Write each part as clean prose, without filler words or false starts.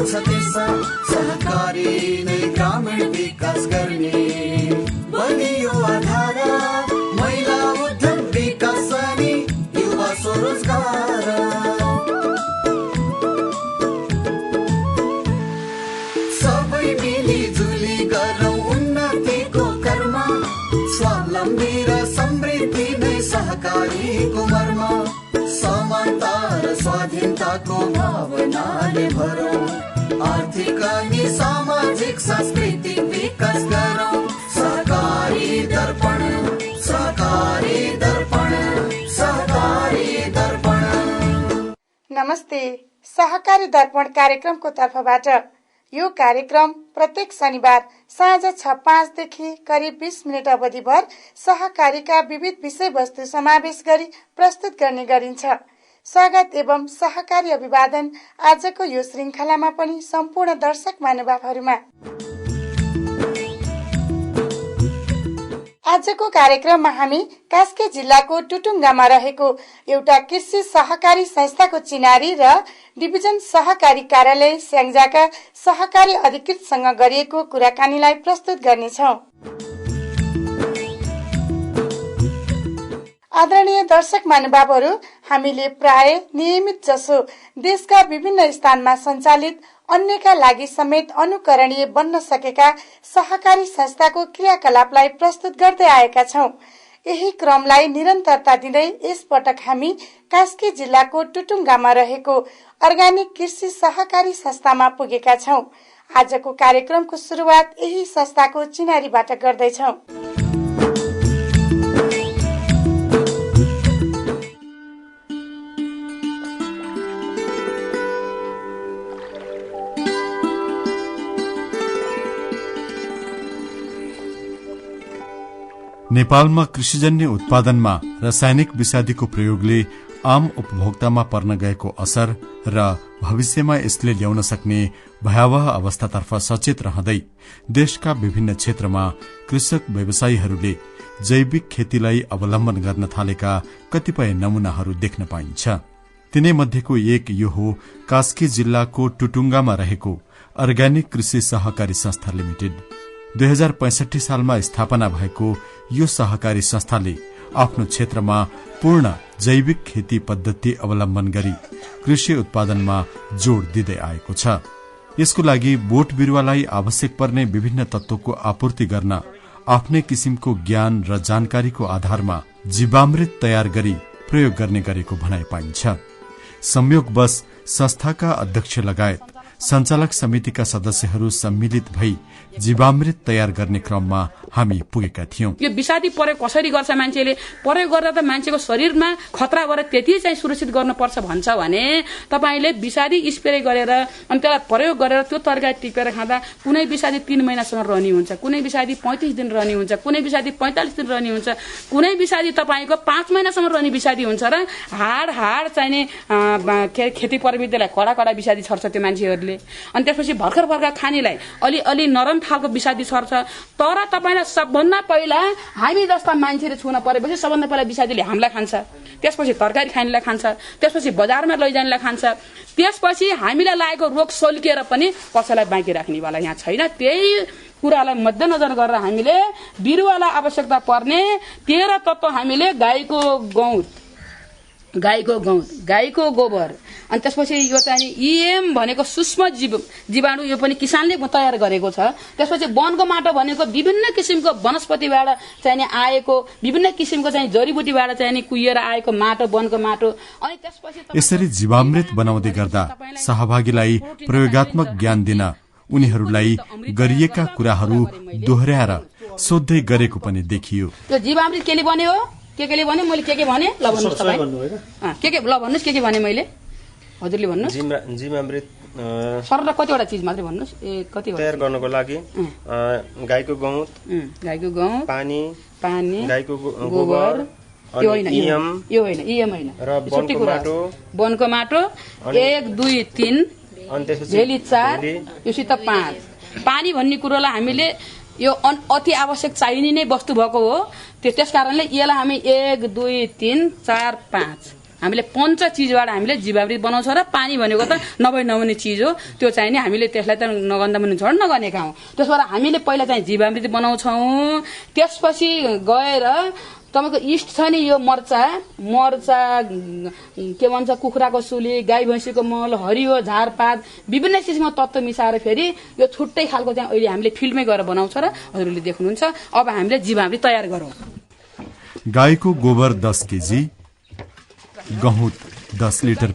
छ दिशा सहकारी नै ग्रामीण विकास गर्ने बलियो आधार महिला उद्यम विकास अनि युवा स्वरोजगार सबै मिलिजुली गरौँ उन्नतिको कर्म स्वावलम्बी र समृद्धि नै सहकारीको मर्म समानता र स्वाधीनताको भावनाले भरौँ आर्थिक अनि सामाजिक सांस्कृतिक विकास गरौँ सहकारी दर्पण सहकारी दर्पण सहकारी दर्पण। नमस्ते, सहकारी दर्पण कार्यक्रमको तर्फबाट यो कार्यक्रम प्रत्येक शनिबार साँझ 6:05 देखि करिब 20 मिनट अवधिभर सहकारीका विविध विषयवस्तु समावेश गरी प्रस्तुत गर्ने गरिन्छ। स्वागत एवं सहकारी अभिवादन आजको यो श्रृंखलामा पनि सम्पूर्ण दर्शक महानुभावहरूमा। आजको कार्यक्रममा हामी कास्की जिल्लाको टुटुङ्गामा रहेको एउटा कृषि सहकारी संस्थाको चिनारी र डिभिजन सहकारी कार्यालय स्याङ्जाका सहकारी अधिकृतसँग गरिएको कुराकानीलाई प्रस्तुत गर्नेछौँ। आदरणीय दर्शक महानुभावहरू, हामीले प्राय नियमित जसो देशका विभिन्न स्थानमा सञ्चालित अन्यका लागि समेत अनुकरणीय बन्न सकेका सहकारी संस्थाको क्रियाकलापलाई प्रस्तुत गर्दै आएका छौं। यही क्रमलाई निरन्तरता दिँदै यसपटक हामी कास्की जिल्लाको टुटुङ्गामा रहेको अर्गानिक कृषि सहकारी संस्थामा पुगेका छौं। आजको कार्यक्रमको सुरुवात यही संस्थाको चिनारीबाट गर्दैछौं। नेपालमा कृषिजन्य उत्पादनमा रासायनिक विषादीको प्रयोगले आम उपभोक्तामा पर्न गएको असर र भविष्यमा यसले ल्याउन सक्ने भयावह अवस्थातर्फ सचेत रहँदै देशका विभिन्न क्षेत्रमा कृषक व्यवसायीहरूले जैविक खेतीलाई अवलम्बन गर्न थालेका कतिपय नमूनाहरू देख्न पाइन्छ। तिनै मध्येको एक यो हो कास्की जिल्लाको टुटुङ्गामा रहेको अर्गानिक कृषि सहकारी संस्था लिमिटेड। 2065 सालमा स्थापना भएको यो सहकारी संस्थाले आफ्नो क्षेत्रमा पूर्ण जैविक खेती पद्धति अवलम्बन गरी कृषि उत्पादनमा जोड़ दिँदै आएको छ। यसको लागि बोट बिरुवालाई आवश्यक पर्ने विभिन्न तत्वको आपूर्ति गर्न आफ्नै किसिमको ज्ञान र जानकारीको आधारमा जीवामृत तयार गरी प्रयोग गर्ने गरेको भनाइ पाइन्छ। संयोगवश संस्थाका अध्यक्ष लगायत सञ्चालक समितिका सदस्यहरू सम्मिलित भई जीवामृत तयार गर्ने क्रममा हामी पुगेका थियौं। यो विषादी प्रयोग कसरी गर्छ मान्छेले, प्रयोग गर्दा त मान्छेको शरीरमा खतराबाट त्यति चाहिँ सुरक्षित गर्नुपर्छ भन्छ भने तपाईले विषादी स्प्रे गरेर अनि त्यसलाई प्रयोग गरेर त्यो तरकारी टिपेर खाँदा कुनै विषादी 3 महिनासम्म रहने हुन्छ, कुनै विषादी 35 दिन रहने हुन्छ, कुनै विषादी 45 दिन रहने हुन्छ, कुनै विषादी तपाईको 5 महिनासम्म रहने विषादी हुन्छ र हाड चाहिने खेती प्रविधिलाई कडा विषादी छर्छ त्यो मान्छेहरूले। अनि त्यसपछि भर्खर खानेलाई अलि नरम खालको विषादी छर्छ। तर तपाईलाई सबभन्दा पहिला हामी जस्ता मान्छेले छुन परेपछि सबभन्दा पहिला विषादीले हामीलाई खान्छ, त्यसपछि तरकारी खानेलाई खान्छ, त्यसपछि बजारमा लैजानेलाई खान्छ, त्यसपछि हामीलाई लागेको रोग सोल्किएर पनि कसैलाई बाँकी राख्नेवाला यहाँ छैन। त्यही कुरालाई मध्यनजर गरेर हामीले बिरुवालाई आवश्यकता पर्ने 13 तत्व हामीले गाईको गौत, गाईको गोबर, अनि त्यसपछि यो चाहिँ इएम भनेको सूक्ष्म जीवाणु, यो पनि किसानले तयार गरेको छ। त्यसपछि वनको माटो भनेको विभिन्न किसिमको वनस्पतिबाट चाहिँ आएको विभिन्न किसिमको चाहिँ जडीबुटीबाट चाहिँ कुहिएर आएको माटो, वनको माटो। अनि त्यसपछि यसरी जीवामृत बनाउँदै गर्दा सहभागीलाई प्रयोगात्मक ज्ञान दिन उनीहरूलाई गरिएका कुराहरू दोहोर्याएर सोध्दै गरेको पनि देखियो। यो जीवामृत केले बन्यो, के भने मैले के भने ल भन्नुस् तपाई के ल भन्नुस् के भने मैले हजुरले भन्नुस्। जीवामृत सरल कतिवटा चीज मात्रै भन्नुस्। कति तयार गर्नको लागि गाईको गौत, पानी, गाईको गोबर, यो होइन र वनको माटो 1 2 3 अनि त्यसपछि झेली 4 योसित 5। पानी भन्ने कुरोलाई हामीले यो अति आवश्यक चाहिने नै वस्तु भएको हो। त्यसकारणले यसलाई हामी 1 2 3 4 5 हामीले पञ्च चिजबाट हामीले जीवामृत बनाउँछ र पानी भनेको त नहुने चिज हो, त्यो चाहिँ नि हामीले त्यसलाई त नगन्दा पनि झड नगर्नेका हौँ। त्यसबाट हामीले पहिला चाहिँ जीवामृत बनाउँछौँ। त्यसपछि गएर तपाईँको इस्ट छ नि, यो मर्चा के भन्छ, कुखुराको सुली, गाई भैँसीको मल, हरियो झारपात, विभिन्न किसिमको तत्त्व मिसाएर फेरि यो छुट्टै खालको चाहिँ अहिले हामीले फिल्डमै गएर बनाउँछ र हजुरले देख्नुहुन्छ। अब हामीले जीवामृत तयार गरौँ। गाईको गोबर 10 केजी, गहुँत 10 लिटर,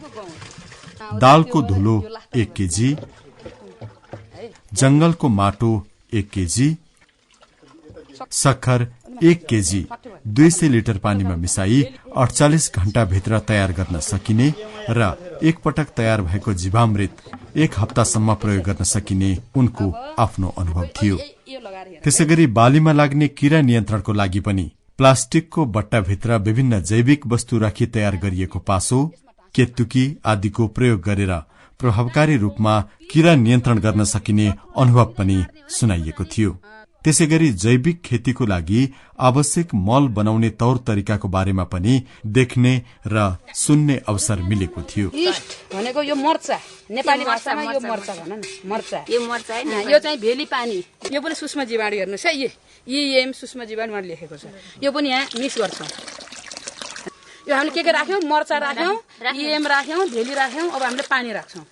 दालको धुलो 1 केजी, जंगलको माटो 1 केजी, सक्खर 1 केजी 200 लिटर पानीमा मिसाई 48 घण्टाभित्र तयार गर्न सकिने र एक पटक तयार भएको जीवामृत 1 हप्तासम्म प्रयोग गर्न सकिने उनको आफ्नो अनुभव थियो। त्यसैगरी बालीमा लाग्ने किरा नियन्त्रणको लागि पनि प्लास्टिकको बट्टाभित्र विभिन्न जैविक वस्तु राखी तयार गरिएको पासो, केतुकी आदिको प्रयोग गरेर प्रभावकारी रूपमा किरा नियन्त्रण गर्न सकिने अनुभव पनि सुनाइएको थियो। त्यसैगरी जैविक खेतीको लागि आवश्यक मल बनाउने तौर तरिकाको बारेमा पनि देख्ने र सुन्ने अवसर मिलेको थियो। इस्ट भनेको यो मर्चा, नेपाली भाषामा यो मर्चा भन न, मर्चा यो चाहिँ भेली पानी, यो पनि सूक्ष्म जीवाणु हेर्नुहोस् है, EM सूक्ष्म जीवाणु लेखेको छ, यो पनि यहाँ मिक्स गर्छौँ। यो हामीले के राख्यौँ, मर्चा राख्यौँ, EM राख्यौँ, भेली राख्यौँ। अब हामीले पानी राख्छौँ।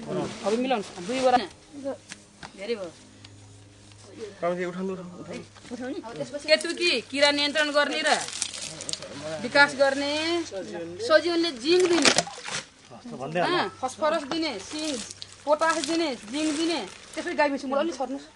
अब मिलाउनु 2 बोरा धेरै भयो। केतुकी किरा नियन्त्रण गर्ने र विकास गर्ने, सजिलोले जिङ्क दिने, फस्फरस दिने, सिङ पोटास दिने, जिङ्क दिने, त्यसपछि गाई भैँसी अलि छर्नुहोस्।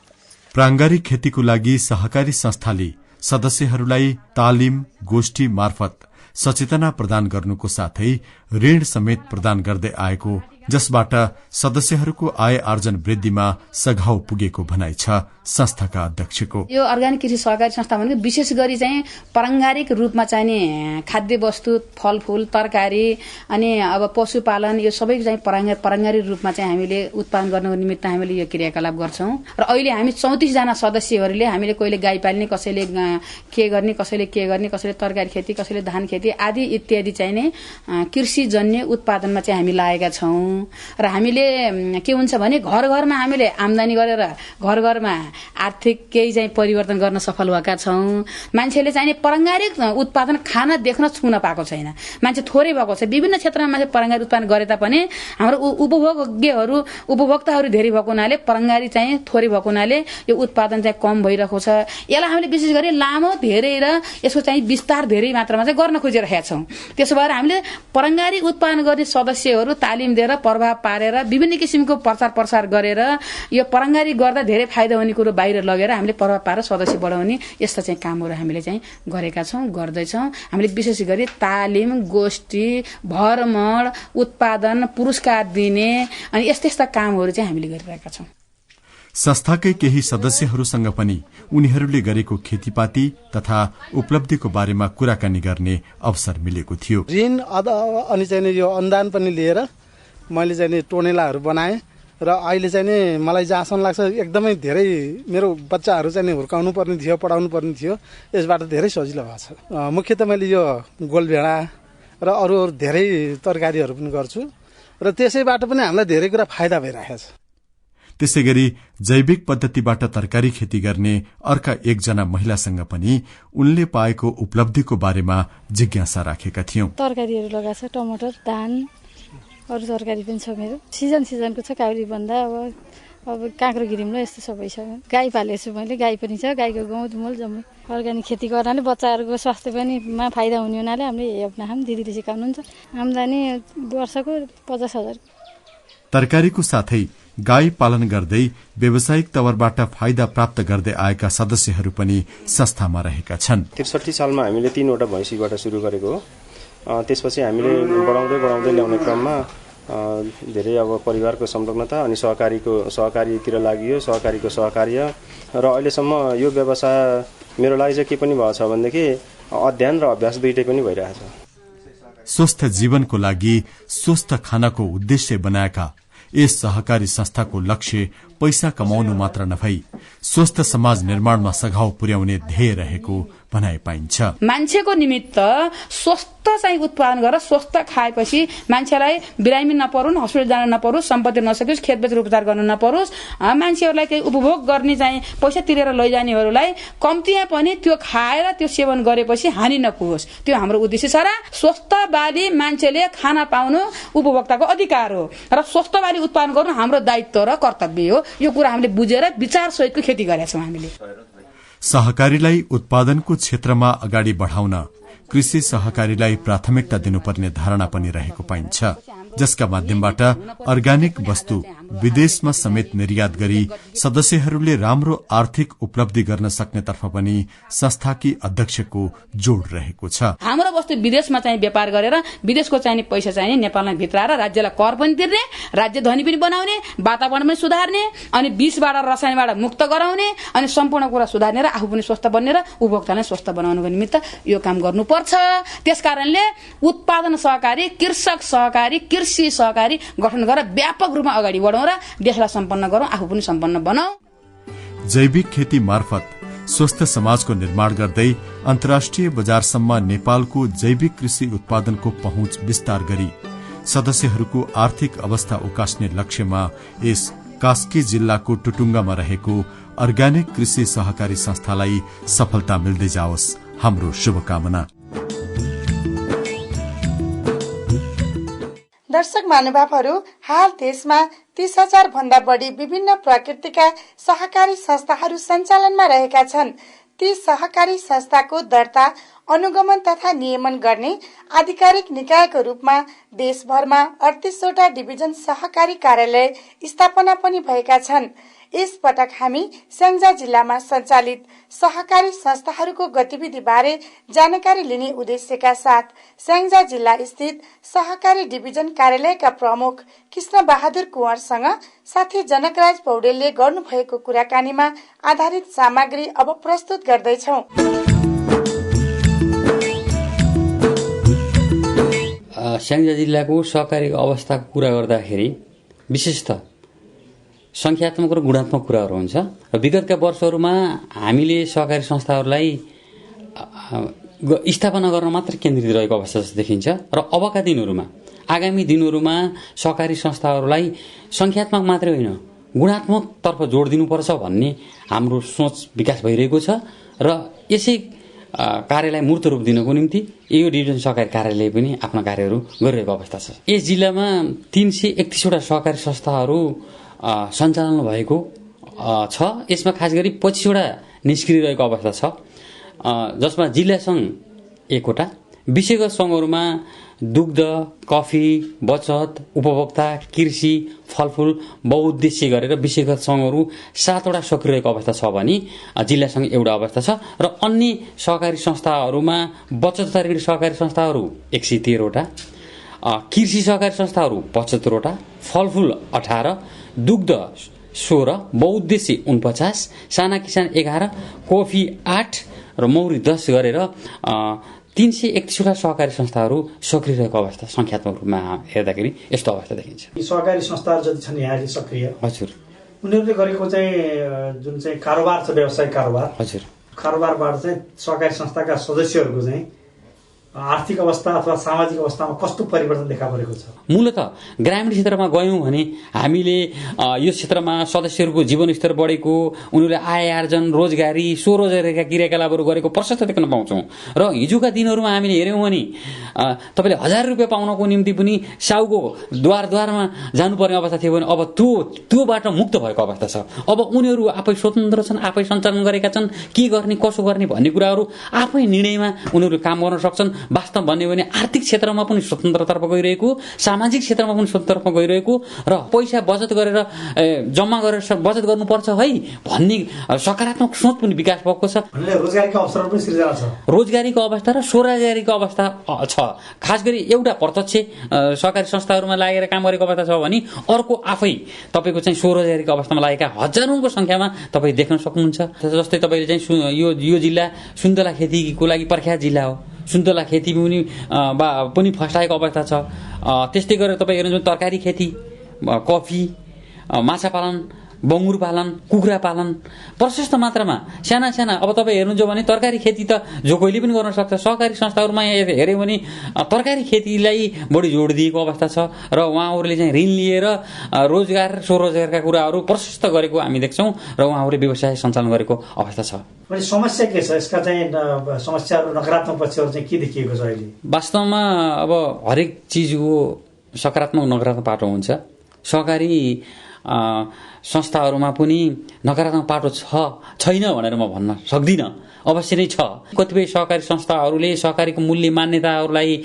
प्राङ्गारिक खेतीको लागि सहकारी संस्थाले सदस्यहरूलाई तालिम गोष्ठी मार्फत सचेतना प्रदान गर्नुको साथै ऋण समेत प्रदान गर्दै आएको, जसबाट सदस्यहरूको आय आर्जन वृद्धिमा सघाउ पुगेको भनाइ छ संस्थाका अध्यक्षको। यो अर्ग्यानिक कृषि सहकारी संस्था भनेको विशेष गरी चाहिँ पारम्परिक रूपमा चाहिने खाद्य वस्तु, फलफूल, तरकारी अनि अब पशुपालन, यो सबै चाहिँ पारम्परिक रूपमा चाहिँ हामीले उत्पादन गर्नको निमित्त हामीले यो क्रियाकलाप गर्छौं। र अहिले हामी 34 जना सदस्यहरूले हामीले कहिले गाई पाल्ने, कसैले के गर्ने, कसैले तरकारी खेती, कसैले धान खेती आदि इत्यादि चाहिँ नै कृषिजन्य उत्पादनमा चाहिँ हामी लागेका छौं। र हामीले के हुन्छ भने घर घरमा हामीले आम्दानी गरेर घर घरमा आर्थिक केही चाहिँ परिवर्तन गर्न सफल भएका छौं। मान्छेले चाहिँ पारम्परिक उत्पादन खान देख्न छुन पाएको छैन, मान्छे थोरै भएको छ। विभिन्न क्षेत्रमा मान्छे पारम्परिक उत्पादन गरे तापनि हाम्रो उपभोक्ताहरू धेरै भएको हुनाले पारम्परिक चाहिँ थोरै भएको हुनाले यो उत्पादन चाहिँ कम भइरहेको छ। यसलाई हामीले विशेष गरी लामो धेरै र यसको चाहिँ विस्तार धेरै मात्रामा चाहिँ गर्न खोजिरहेका छौं। त्यसो भएर हामीले पारम्परिक उत्पादन गर्ने सदस्यहरू तालिम दिएर प्रभाव पारेर विभिन्न किसिमको प्रचार प्रसार गरेर यो पारम्परिक गर्दा धेरै फाइदा हुने कुरो बाहिर लगेर हामीले प्रभाव पारेर सदस्य बढाउने यस्ता चाहिँ कामहरू हामीले चाहिँ गरेका छौं, गर्दैछौं। हामीले विशेष गरी तालिम, गोष्ठी, भ्रमण, उत्पादन, पुरस्कार दिने अनि यस्ता कामहरू चाहिँ हामीले गरिरहेका छौं। संस्थाकै केही सदस्यहरूसँग पनि उनीहरूले गरेको खेतीपाती तथा उपलब्धिको बारेमा कुराकानी गर्ने अवसर मिलेको थियो। ऋण अनि चाहिँ यो अनुदान पनि लिएर मैले चाहिँ टोनेलाहरू बनाएँ र अहिले चाहिँ मलाई जहाँसम्म लाग्छ एकदमै धेरै मेरो बच्चाहरू चाहिँ हुर्काउनु पर्ने थियो, पढाउनु पर्ने थियो। यसबाट धेरै सजिलो भएको छ। मुख्यतः मैले यो गोलभेडा र अरू धेरै तरकारीहरू पनि गर्छु र त्यसैबाट पनि हामीलाई धेरै कुरा फाइदा भइरहेको छ। त्यसैगरी जैविक पद्धतिबाट तरकारी खेती गर्ने अर्का एकजना महिलासँग पनि उनले पाएको उपलब्धिको बारेमा जिज्ञासा राखेका थियौं। तरकारीहरू लगाएको छ, टमाटर, धान, अरू तरकारी पनि छ। मेरो सिजनको छ, काउरी भन्दा अब काँक्रो घिरिम्लो यस्तो सबै छ। गाई पालेको छु मैले, गाई पनि छ। गाईको गहुँत मूल जम्मै अर्ग्यानिक खेती गर्नाले बच्चाहरूको स्वास्थ्य पनि फाइदा हुने हुनाले हामीले अपनाम दिदीले सिकाउनुहुन्छ। आम्दानी वर्षको 50,000। तरकारीको साथै गाई पालन गर्दै व्यावसायिक तवरबाट फाइदा प्राप्त गर्दै आएका सदस्यहरू पनि संस्थामा रहेका छन्। 63 सालमा हामीले 3वटा भैँसीबाट सुरु गरेको हो। त्यसपछि हामीले बढाउँदै ल्याउने क्रममा धेरै अब परिवारको संलग्नता अनि सहकारीतिर लागियो, सहकारीको सहकार्य र अहिलेसम्म यो व्यवसाय मेरो लागि चाहिँ के पनि भएको छ भनेदेखि अध्ययन र अभ्यास दुईटै पनि भइरहेको छ। स्वस्थ जीवनको लागि स्वस्थ खानाको उद्देश्य बनाएका यस सहकारी संस्थाको लक्ष्य पैसा कमाउनु मात्र नभई स्वस्थ समाज निर्माणमा सघाउ पुर्याउने ध्येय रहेको भनाइ पाइन्छ। मान्छेको निमित्त स्वस्थ चाहिँ उत्पादन गरेर स्वस्थ खाएपछि मान्छेलाई बिरामी नपरुन्, हस्पिटल जान नपरोस्, सम्पत्ति नसकोस्, खेत बेचेर उपचार गर्न नपरोस्, मान्छेहरूलाई केही उपभोग गर्ने चाहिँ पैसा तिरेर लैजानेहरूलाई कम्तीमा पनि त्यो खाएर त्यो सेवन गरेपछि हानि नपुगोस्, त्यो हाम्रो उद्देश्य छ। र स्वस्थ बाली मान्छेले खाना पाउनु उपभोक्ताको अधिकार हो र स्वस्थ बाली उत्पादन गर्नु हाम्रो दायित्व र कर्तव्य हो। यो कुरा हामीले बुझेर विचार सहितको खेती गरेका छौं। हामीले सहकारीलाई उत्पादनको क्षेत्रमा अगाडि बढ़ाउन कृषि सहकारीलाई प्राथमिकता दिनुपर्ने धारणा पनि रहेको पाइन्छ, जसका माध्यमबाट अर्ग्यानिक वस्तु विदेशमा समेत निर्यात गरी सदस्यहरूले राम्रो आर्थिक उपलब्धि गर्न सक्नेतर्फ पनि संस्थाकी अध्यक्षको जोड़ रहेको छ। हाम्रो वस्तु विदेशमा चाहिँ व्यापार गरेर विदेशको चाहिने पैसा चाहिँ नेपालमा भित्राएर राज्यलाई कर पनि तिर्ने, राज्य धनी पनि बनाउने, वातावरण पनि सुधार्ने, अनि विषबाट रसायनबाट मुक्त गराउने, अनि सम्पूर्ण कुरा सुधार्ने र आफू पनि स्वस्थ बन्ने र उपभोक्तालाई स्वस्थ बनाउनको निमित्त यो काम गर्नुपर्छ। त्यसकारणले उत्पादन सहकारी, कृषक सहकारी, कृषि सहकारी गठन गरेर व्यापक रूपमा अगाडि बढौं र देशलाई सम्पन्न गरौं, आफू पनि सम्पन्न बनाऊ। जैविक खेती मार्फत स्वस्थ समाजको निर्माण गर्दै अन्तर्राष्ट्रिय बजारसम्म नेपालको जैविक कृषि उत्पादनको पहुँच विस्तार गरी सदस्यहरूको आर्थिक अवस्था उकास्ने लक्ष्यमा यस कास्की जिल्लाको टुटुङ्गामा रहेको अर्ग्यानिक कृषि सहकारी संस्थालाई सफलता मिल्दै जाओस्, हाम्रो शुभकामना। दर्शक महानुभावहरू, हाल देशमा 30,000 भन्दा बढ़ी विभिन्न प्रकृतिका सहकारी संस्थाहरू सञ्चालनमा रहेका छन्। ती सहकारी संस्थाको दर्ता, अनुगमन तथा नियमन गर्ने आधिकारिक निकायको रूपमा देशभरमा 38वटा डिभिजन सहकारी कार्यालय स्थापना पनि भएका छन्। यस पटक हामी स्याङ्जा जिल्लामा सञ्चालित सहकारी संस्थाहरूको गतिविधि बारे जानकारी लिने उद्देश्यका साथ स्याङ्जा जिल्ला स्थित सहकारी डिभिजन कार्यालयका प्रमुख कृष्ण बहादुर कुँवरसँग साथी जनकराज पौडेलले गर्नुभएको कुराकानीमा आधारित सामग्री अब प्रस्तुत गर्दैछौं। स्याङ्जा जिल्लाको सहकारी अवस्थाको कुरा गर्दाखेरि विशेषतः संख्यात्मक र गुणात्मक कुराहरू हुन्छ र विगतका वर्षहरूमा हामीले सहकारी संस्थाहरूलाई स्थापना गर्न मात्र केन्द्रित रहेको अवस्था जस्तो देखिन्छ र अबका दिनहरूमा, आगामी दिनहरूमा सहकारी संस्थाहरूलाई संख्यात्मक मात्रै होइन गुणात्मक तर्फ जोड दिनुपर्छ भन्ने हाम्रो सोच विकास भइरहेको छ र यसै कार्यलाई मूर्त रूप दिनको निम्ति यो डिभिजन सहकारी कार्यालय पनि आफ्ना कार्यहरू गरिरहेको अवस्था छ। यस जिल्लामा 331वटा सहकारी संस्थाहरू सञ्चालन भएको छ। यसमा खास गरी 25वटा निष्क्रिय रहेको अवस्था छ, जसमा जिल्ला सङ्घ 1वटा, विषयगत सङ्घहरूमा दुग्ध, कफी, बचत, उपभोक्ता, कृषि, फलफूल, बहुउद्देश्य गरेर विषयगत सङ्घहरू 7वटा सक्रिय रहेको अवस्था छ भने जिल्ला सङ्घ एउटा अवस्था छ र अन्य सहकारी संस्थाहरूमा बचत तर्फी सहकारी संस्थाहरू 113वटा, कृषि सहकारी संस्थाहरू 75वटा, फलफूल 18, दुग्ध 16, बहुउद्देश्य 49, साना किसान 11, कफी 8 र मौरी 10 गरेर 331वटा सहकारी संस्थाहरू सक्रिय रहेको अवस्था संख्यात्मक रूपमा हेर्दाखेरि यस्तो अवस्था देखिन्छ। यी सहकारी संस्थाहरू जति छन् यहाँले सक्रिय, हजुर, उनीहरूले गरेको चाहिँ जुन चाहिँ कारोबार छ, व्यवसायिक कारोबार, हजुर, कारोबारबाट चाहिँ सहकारी संस्थाका सदस्यहरूको चाहिँ आर्थिक अवस्था अथवा सामाजिक अवस्थामा कस्तो परिवर्तन देखा परेको छ? मूलतः ग्रामीण क्षेत्रमा गयौं भने हामीले यो क्षेत्रमा सदस्यहरूको जीवनस्तर बढेको, उनीहरूले आय आर्जन, रोजगारी, स्वरोजगारीका क्रियाकलापहरू गरेको प्रशस्त देख्न पाउँछौं र हिजोका दिनहरूमा हामीले हेर्यौं भने तपाईले 1000 रुपैयाँ पाउनको निम्ति पनि साउको द्वारमा जानुपर्ने अवस्था थियो भने अब त्यो बाटो मुक्त भएको अवस्था छ। अब उनीहरू आफै स्वतन्त्र छन्, आफै सञ्चालन गरेका छन्, के गर्ने कसो गर्ने भन्ने कुराहरू आफै निर्णयमा उनीहरू काम गर्न सक्छन्। वास्तव भन्ने भने आर्थिक क्षेत्रमा पनि स्वतन्त्रतर्फ गइरहेको, सामाजिक क्षेत्रमा पनि स्वतन्त्रतर्फ गइरहेको र पैसा बचत गरेर जम्मा गरेर बचत गर्नुपर्छ है भन्ने सकारात्मक सोच पनि विकास भएको छ। रोजगारीको अवसर पनि सृजना छ, रोजगारीको अवस्था र स्वरोजगारीको अवस्था छ। खास गरी एउटा प्रत्यक्ष सहकारी संस्थाहरूमा लागेर काम गरेको अवस्था छ भने अर्को आफै तपाईको चाहिँ स्वरोजगारीको अवस्थामा लागेका हजारौंको संख्यामा तपाई देख्न सक्नुहुन्छ। जस्तै तपाईले चाहिँ यो जिल्ला सुन्तला खेतीको लागि प्रख्यात जिल्ला हो, सुन्तला खेती पनि फस्टाएको अवस्था छ। त्यस्तै गरेर तपाईँ हेर्नुहुन्छ तरकारी खेती कफी, माछा पालन, बङ्गुर पालन, कुखुरा पालन, प्रशस्त मात्रामा साना साना, अब तपाईँ हेर्नुहुन्छ भने तरकारी खेती त जो कोहीले पनि गर्न सक्छ। सहकारी संस्थाहरूमा हेऱ्यो भने तरकारी खेतीलाई बढी जोड दिएको अवस्था छ र उहाँहरूले चाहिँ ऋण लिएर रोजगार स्वरोजगारका कुराहरू प्रशस्त गरेको हामी देख्छौँ र उहाँहरूले व्यवसाय सञ्चालन गरेको अवस्था छ। समस्या के छ? यसका चाहिँ समस्याहरू, नकारात्मक पक्षहरू चाहिँ के देखिएको छ अहिले? वास्तवमा अब हरेक चिजको सकारात्मक नकारात्मक पाटो हुन्छ। सहकारी संस्थाहरूमा पनि नकारात्मक पाटो छैन भनेर म भन्न सक्दिनँ, अवश्य नै छ। कतिपय सहकारी संस्थाहरूले सहकारीको मूल्य मान्यताहरूलाई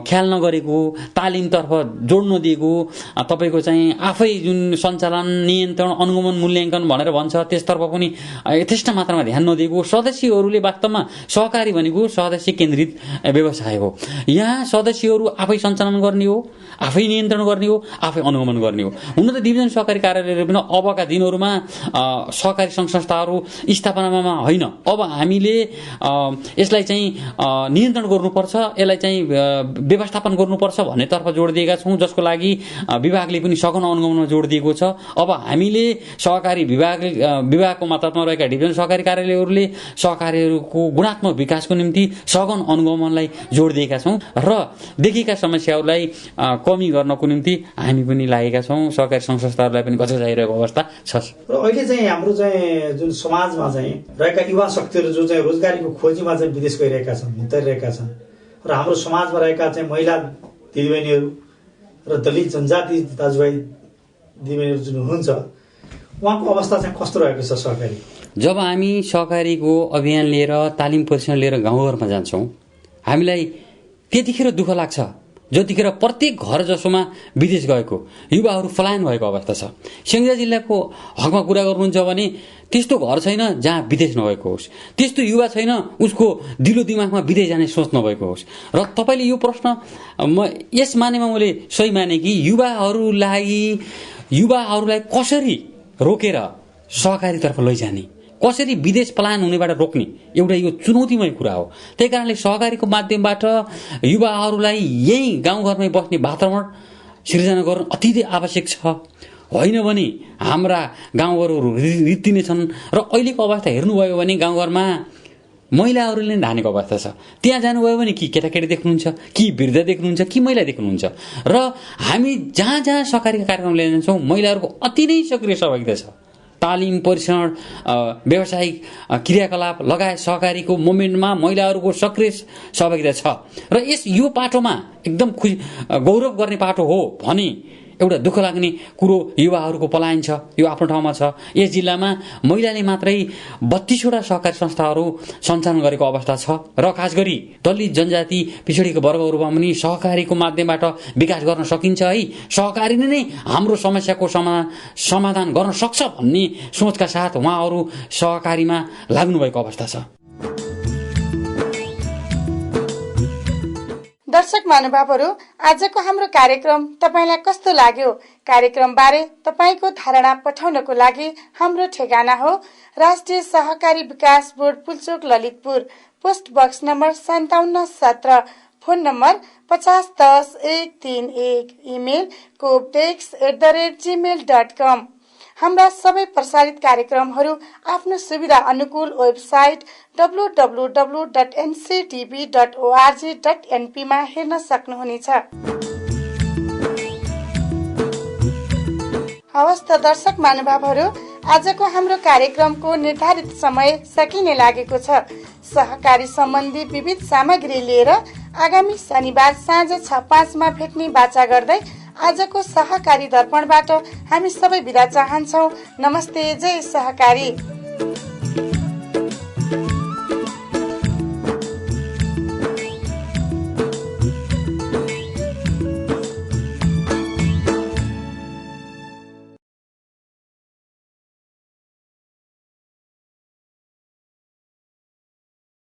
ख्याल नगरेको, तालिमतर्फ जोड नदिएको, तपाईँको चाहिँ आफै जुन सञ्चालन, नियन्त्रण, अनुगमन, मूल्याङ्कन भनेर भन्छ त्यसतर्फ पनि यथेष्ट मात्रामा ध्यान नदिएको। सदस्यहरूले वास्तवमा सहकारी भनेको सदस्य केन्द्रित व्यवसाय हो। यहाँ सदस्यहरू आफै सञ्चालन गर्ने हो, आफै नियन्त्रण गर्ने हो, आफै अनुगमन गर्ने हो। हुन त डिभिजन सहकारी कार्यालयहरू पनि अबका दिनहरूमा सहकारी सङ्घ संस्थाहरू स्थापनामा होइन, अब हामीले यसलाई चाहिँ नियन्त्रण गर्नुपर्छ, यसलाई चाहिँ व्यवस्थापन गर्नुपर्छ भन्नेतर्फ जोड दिएका छौँ, जसको लागि विभागले पनि सघन अनुगमनमा जोड दिएको छ। अब हामीले सहकारी विभागको मातहतमा रहेका डिभिजन सहकारी कार्यालयहरूले सहकारीहरूको गुणात्मक विकासको निम्ति सघन अनुगमनलाई जोड दिएका छौँ र देखिएका समस्याहरूलाई कमी गर्नको निम्ति हामी पनि लागेका छौँ। सहकारी सङ्घ संस्थाहरूलाई पनि गजगजाइरहेको अवस्था छ। र अहिले चाहिँ हाम्रो चाहिँ जुन समाजमा चाहिँ रहेका युवा शक्तिहरू जो चाहिँ रोजगारीको खोजीमा चाहिँ विदेश गइरहेका छन्, हिँडिरहेका छन्, र हाम्रो समाजमा रहेका चाहिँ महिला दिदीबहिनीहरू र दलित जनजाति दाजुभाइ दिदीबहिनीहरू जुन हुनुहुन्छ, उहाँको अवस्था चाहिँ कस्तो रहेको छ सहकारी? जब हामी सहकारीको अभियान लिएर, तालिम प्रशिक्षण लिएर गाउँघरमा जान्छौँ, हामीलाई त्यतिखेर दुःख लाग्छ जतिखेर प्रत्येक घर जसोमा विदेश गएको युवाहरू पलायन भएको अवस्था छ। स्याङ्जा जिल्लाको हकमा कुरा गर्नुहुन्छ भने त्यस्तो घर छैन जहाँ विदेश नभएको होस्, त्यस्तो युवा छैन उसको दिलो दिमागमा विदेश जाने सोच नभएको होस्। र तपाईँले यो प्रश्न यस मानेमा मैले सही माने कि युवाहरूलाई कसरी रोकेर सहकारीतर्फ लैजाने, कसरी विदेश पलायन हुनेबाट रोक्ने एउटा यो चुनौतीमय कुरा हो। त्यही कारणले सहकारीको माध्यमबाट युवाहरूलाई यही गाउँघरमै बस्ने वातावरण सिर्जना गर्न अति नै आवश्यक छ। होइन भने हाम्रा गाउँघरहरू रित्तिनेछन् र अहिलेको अवस्था हेर्नुभयो भने गाउँघरमा महिलाहरूले धानेको अवस्था छ। त्यहाँ जानुभयो भने कि केटाकेटी देख्नुहुन्छ, कि वृद्ध देख्नुहुन्छ, कि महिला देख्नुहुन्छ। र हामी जहाँ जहाँ सहकारीका कार्यक्रम लिएर जान्छौँ महिलाहरूको अति नै सक्रिय सहभागिता छ। तालिम, परीक्षण, व्यावसायिक क्रियाकलाप लगायत सहकारीको मोमेन्टमा महिलाहरूको सक्रिय सहभागिता छ। र यो पाटोमा एकदम गौरव गर्ने पाटो हो भने एउटा दुःख लाग्ने कुरो युवाहरूको पलायन छ, यो आफ्नो ठाउँमा छ। यस जिल्लामा महिलाले मात्रै 32वटा सहकारी संस्थाहरू सञ्चालन गरेको अवस्था छ र खास गरी दलित जनजाति पिछडिएको वर्गहरूमा पनि सहकारीको माध्यमबाट विकास गर्न सकिन्छ है। सहकारीले नै हाम्रो समस्याको समाधान गर्न सक्छ भन्ने सोचका साथ उहाँहरू सहकारीमा लाग्नुभएको अवस्था छ। दर्शक महानुभावहरू, आजको हाम्रो कार्यक्रम तपाईलाई कस्तो लाग्यो? कार्यक्रम बारे तपाईको धारणा पठाउनको लागि हाम्रो ठेगाना हो राष्ट्रिय सहकारी विकास board Pulchowk Lalitpur, post box number 5717, phone number 5010-131, email coopdex@gmail.com। हाम्रा सबै प्रसारित कार्यक्रमहरू आफ्नो सुविधा अनुकूल वेबसाइट www.nctv.org.np मा हेर्न सक्नुहुनेछ। हवस् त दर्शक महानुभावहरू, आजको हाम्रो कार्यक्रमको निर्धारित समय सकिने लागेको छ। सहकारी सम्बन्धी विविध सामग्री लिएर आगामी शनिबार साँझ 6:05 मा भेट्ने बाचा गर्दै आजको सहकारी दर्पणबाट हामी सबै बिदा चाहन्छौँ। नमस्ते, जय सहकारी।